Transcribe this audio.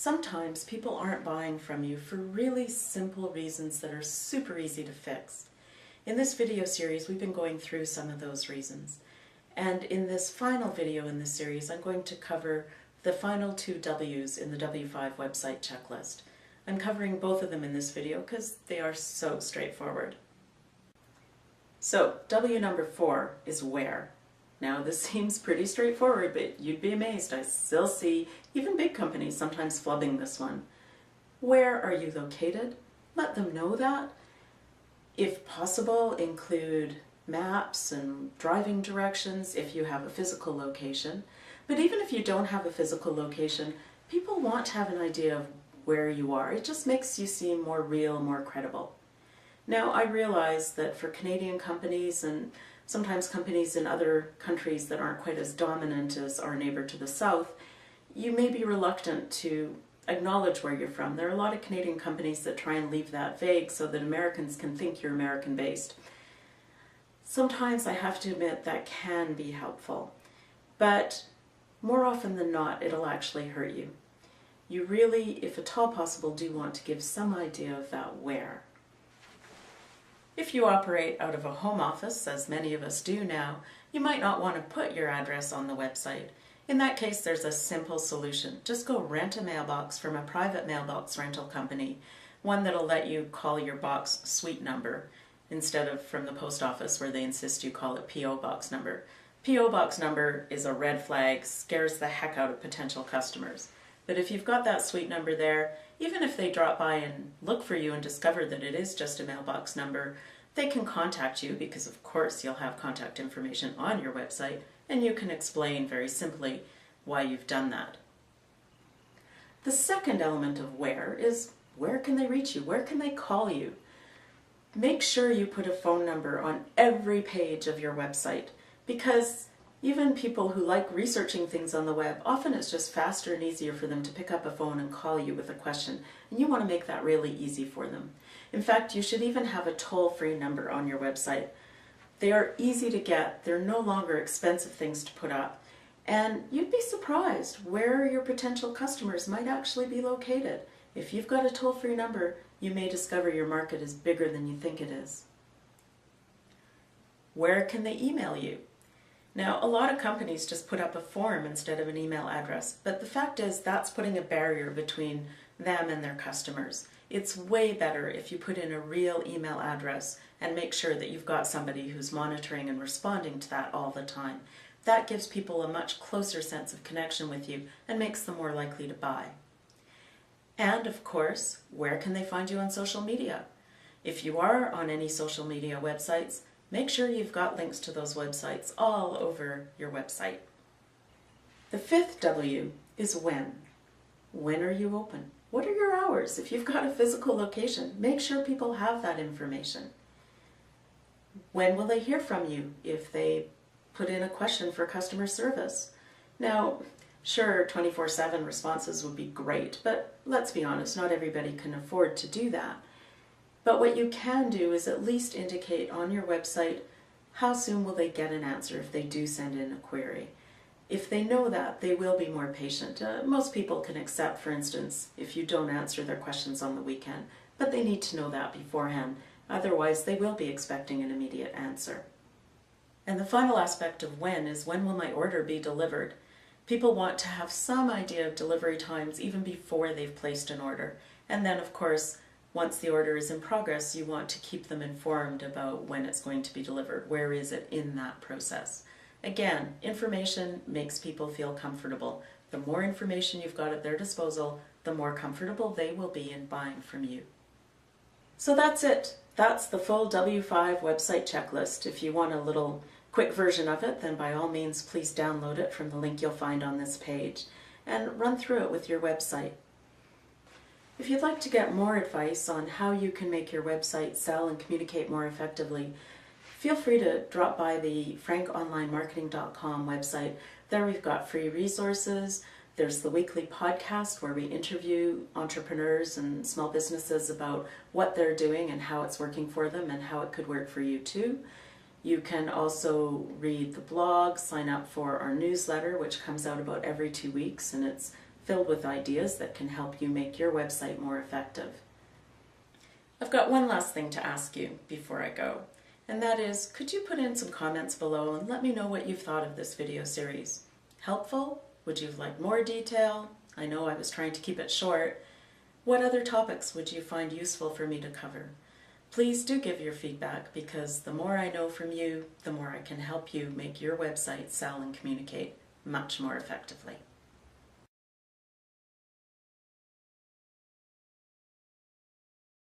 Sometimes people aren't buying from you for really simple reasons that are super easy to fix. In this video series, we've been going through some of those reasons. And in this final video in this series, I'm going to cover the final two W's in the W5 website checklist. I'm covering both of them in this video because they are so straightforward. So, W number 4 is where. Now this seems pretty straightforward, but you'd be amazed. I still see even big companies sometimes flubbing this one. Where are you located? Let them know that. If possible, include maps and driving directions if you have a physical location. But even if you don't have a physical location, people want to have an idea of where you are. It just makes you seem more real, more credible. Now, I realize that for Canadian companies and sometimes companies in other countries that aren't quite as dominant as our neighbor to the south, you may be reluctant to acknowledge where you're from. There are a lot of Canadian companies that try and leave that vague so that Americans can think you're American-based. Sometimes I have to admit that can be helpful, but more often than not, it'll actually hurt you. You really, if at all possible, do want to give some idea of that where. If you operate out of a home office, as many of us do now, you might not want to put your address on the website. In that case, there's a simple solution. Just go rent a mailbox from a private mailbox rental company, one that'll let you call your box suite number instead of from the post office where they insist you call it P.O. box number. P.O. box number is a red flag, scares the heck out of potential customers. But if you've got that suite number there, even if they drop by and look for you and discover that it is just a mailbox number, they can contact you because of course you'll have contact information on your website and you can explain very simply why you've done that. The second element of where is where can they reach you? Where can they call you? Make sure you put a phone number on every page of your website because even people who like researching things on the web, often it's just faster and easier for them to pick up a phone and call you with a question, and you want to make that really easy for them. In fact, you should even have a toll-free number on your website. They are easy to get, they're no longer expensive things to put up, and you'd be surprised where your potential customers might actually be located. If you've got a toll-free number, you may discover your market is bigger than you think it is. Where can they email you? Now, a lot of companies just put up a form instead of an email address, but the fact is that's putting a barrier between them and their customers. It's way better if you put in a real email address and make sure that you've got somebody who's monitoring and responding to that all the time. That gives people a much closer sense of connection with you and makes them more likely to buy. And of course, where can they find you on social media? If you are on any social media websites, make sure you've got links to those websites all over your website. The fifth W is when. When are you open? What are your hours? If you've got a physical location, make sure people have that information. When will they hear from you if they put in a question for customer service? Now, sure, 24/7 responses would be great, but let's be honest, not everybody can afford to do that. But what you can do is at least indicate on your website how soon will they get an answer if they do send in a query. If they know that, they will be more patient. Most people can accept, for instance, if you don't answer their questions on the weekend, but they need to know that beforehand. Otherwise, they will be expecting an immediate answer. And the final aspect of when is when will my order be delivered? People want to have some idea of delivery times even before they've placed an order. And then, of course, once the order is in progress, you want to keep them informed about when it's going to be delivered. Where is it in that process? Again, information makes people feel comfortable. The more information you've got at their disposal, the more comfortable they will be in buying from you. So that's it. That's the full W5 website checklist. If you want a little quick version of it, then by all means, please download it from the link you'll find on this page and run through it with your website. If you'd like to get more advice on how you can make your website sell and communicate more effectively, feel free to drop by the frankonlinemarketing.com website. There we've got free resources. There's the weekly podcast where we interview entrepreneurs and small businesses about what they're doing and how it's working for them and how it could work for you too. You can also read the blog, sign up for our newsletter, which comes out about every 2 weeks, and it's filled with ideas that can help you make your website more effective. I've got one last thing to ask you before I go, and that is, could you put in some comments below and let me know what you've thought of this video series? Helpful? Would you have liked more detail? I know I was trying to keep it short. What other topics would you find useful for me to cover? Please do give your feedback, because the more I know from you, the more I can help you make your website sell and communicate much more effectively.